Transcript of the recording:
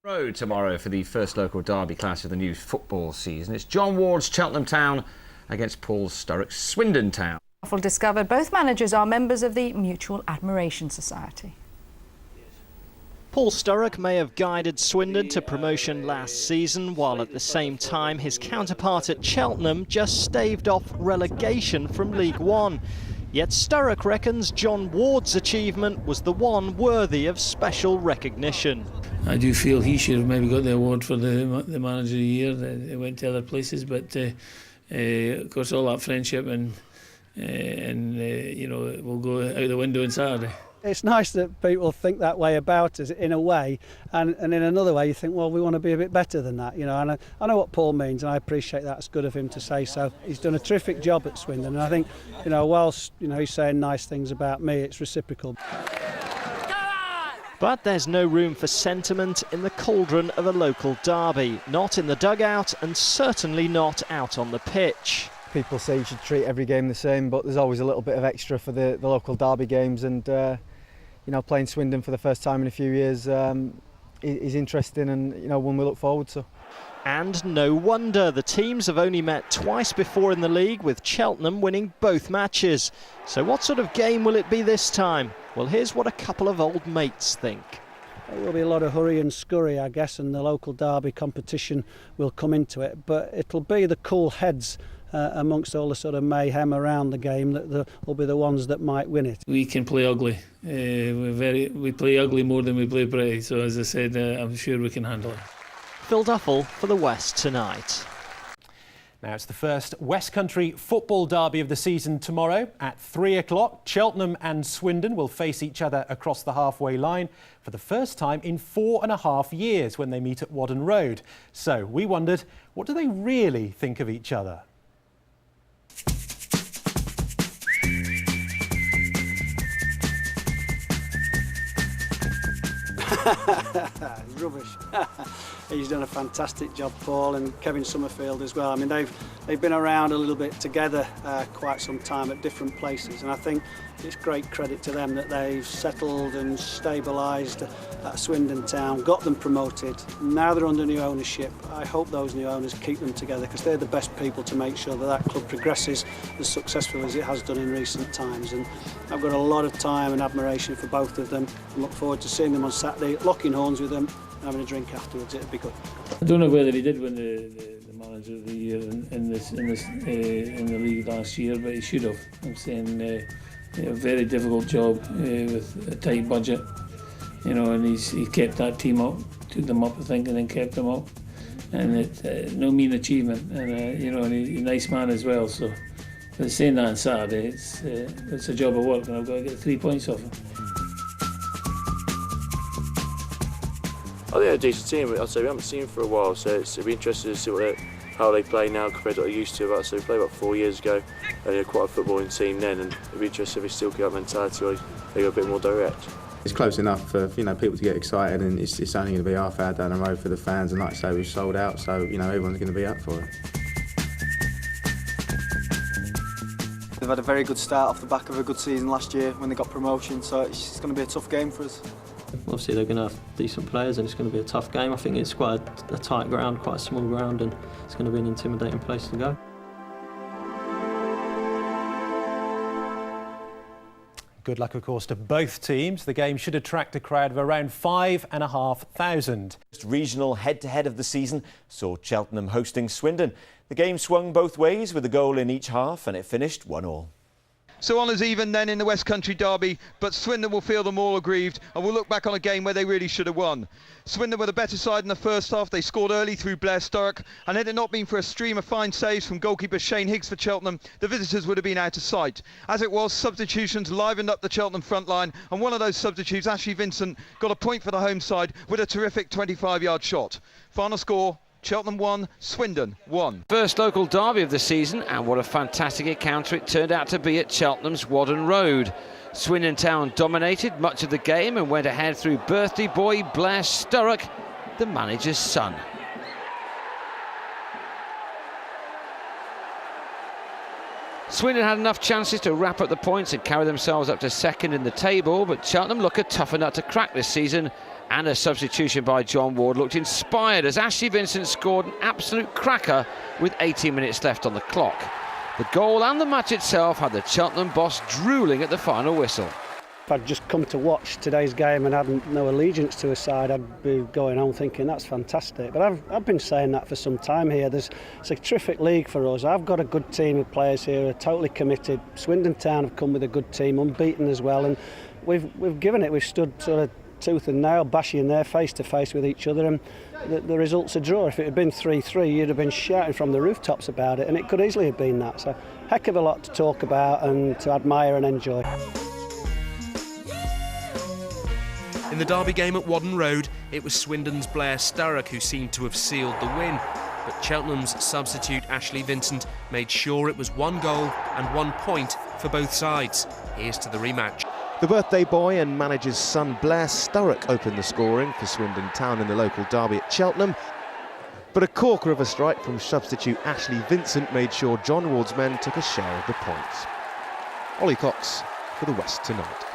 Road tomorrow for the first local derby clash of the new football season. It's John Ward's Cheltenham Town against Paul Sturrock's Swindon Town. Discovered both managers are members of the Mutual Admiration Society. Paul Sturrock may have guided Swindon to promotion last season, while at the same time his counterpart at Cheltenham just staved off relegation from League One. Yet Sturrock reckons John Ward's achievement was the one worthy of special recognition. I do feel he should have maybe got the award for the manager of the year. They went to other places, but of course all that friendship and you know, it will go out the window on Saturday. It's nice that people think that way about us in a way, and in another way you think, well, we want to be a bit better than that, you know. And I know what Paul means, and I appreciate that. It's good of him to say so. He's done a terrific job at Swindon, and I think, you know, whilst he's saying nice things about me, it's reciprocal. But there's no room for sentiment in the cauldron of a local derby, not in the dugout and certainly not out on the pitch. People say you should treat every game the same, but there's always a little bit of extra for the local derby games, and you know, playing Swindon for the first time in a few years is interesting, and you know, one we look forward to. And no wonder, the teams have only met twice before in the league, with Cheltenham winning both matches. So what sort of game will it be this time? Well, here's what a couple of old mates think. There will be a lot of hurry and scurry, I guess, and the local derby competition will come into it, but it'll be the cool heads amongst all the sort of mayhem around the game that will be the ones that might win it. We can play ugly. We play ugly more than we play pretty, so as I said, I'm sure we can handle it. Phil Duffel for the West Tonight. Now it's the first West Country football derby of the season tomorrow at 3 o'clock. Cheltenham and Swindon will face each other across the halfway line for the first time in 4.5 years when they meet at Whaddon Road. So we wondered, what do they really think of each other? Rubbish. He's done a fantastic job, Paul, and Kevin Summerfield as well. I mean, they've been around a little bit together quite some time at different places, and I think it's great credit to them that they've settled and stabilised at Swindon Town, got them promoted. Now they're under new ownership. I hope those new owners keep them together, because they're the best people to make sure that club progresses as successfully as it has done in recent times. And I've got a lot of time and admiration for both of them, and look forward to seeing them on Saturday, locking horns with them, having a drink afterwards. It'd be good. I don't know whether he did win the manager of the year in the league last year, but he should have. I'm saying a very difficult job with a tight budget, you know, and he kept that team up, took them up, I think, and then kept them up, and it's no mean achievement. And you know, and he's a nice man as well. So, but saying that on Saturday, it's a job of work, and I've got to get 3 points off him. I think they're a decent team. I'd say we haven't seen them for a while, so it'd be interesting to see how they play now compared to what they used to. So we played about 4 years ago, and they were quite a footballing team then, and it'd be interesting if they still keep that mentality or they go a bit more direct. It's close enough for people to get excited, and it's only going to be half hour down the road for the fans, and like I say, we've sold out, so everyone's going to be up for it. They've had a very good start off the back of a good season last year when they got promotion, so it's going to be a tough game for us. Obviously they're going to have decent players, and it's going to be a tough game. I think it's quite a tight ground, quite a small ground, and it's going to be an intimidating place to go. Good luck, of course, to both teams. The game should attract a crowd of around 5,500. Regional head-to-head of the season saw Cheltenham hosting Swindon. The game swung both ways with a goal in each half, and it finished 1-1. So honours even then in the West Country derby, but Swindon will feel them all aggrieved and will look back on a game where they really should have won. Swindon were the better side in the first half. They scored early through Blair Sturrock, and had it not been for a stream of fine saves from goalkeeper Shane Higgs for Cheltenham, the visitors would have been out of sight. As it was, substitutions livened up the Cheltenham front line, and one of those substitutes, Ashley Vincent, got a point for the home side with a terrific 25-yard shot. Final score: Cheltenham 1, Swindon 1. First local derby of the season, and what a fantastic encounter it turned out to be at Cheltenham's Whaddon Road. Swindon Town dominated much of the game and went ahead through birthday boy Blair Sturrock, the manager's son. Swindon had enough chances to wrap up the points and carry themselves up to second in the table, but Cheltenham look a tougher nut to crack this season And a substitution by John Ward looked inspired as Ashley Vincent scored an absolute cracker with 18 minutes left on the clock. The goal and the match itself had the Cheltenham boss drooling at the final whistle. If I'd just come to watch today's game and hadn't no allegiance to a side, I'd be going home thinking that's fantastic. But I've been saying that for some time here. It's a terrific league for us. I've got a good team of players here who are totally committed. Swindon Town have come with a good team, unbeaten as well, and we've given it. We've stood sort of tooth and nail, bashing there face to face with each other, and the result's a draw. If it had been 3-3, you'd have been shouting from the rooftops about it, and it could easily have been that. So, heck of a lot to talk about and to admire and enjoy. In the derby game at Whaddon Road, it was Swindon's Blair Sturrock who seemed to have sealed the win. But Cheltenham's substitute Ashley Vincent made sure it was 1 goal and 1 point for both sides. Here's to the rematch. The birthday boy and manager's son Blair Sturrock opened the scoring for Swindon Town in the local derby at Cheltenham. But a corker of a strike from substitute Ashley Vincent made sure John Ward's men took a share of the points. Ollie Cox for the West Tonight.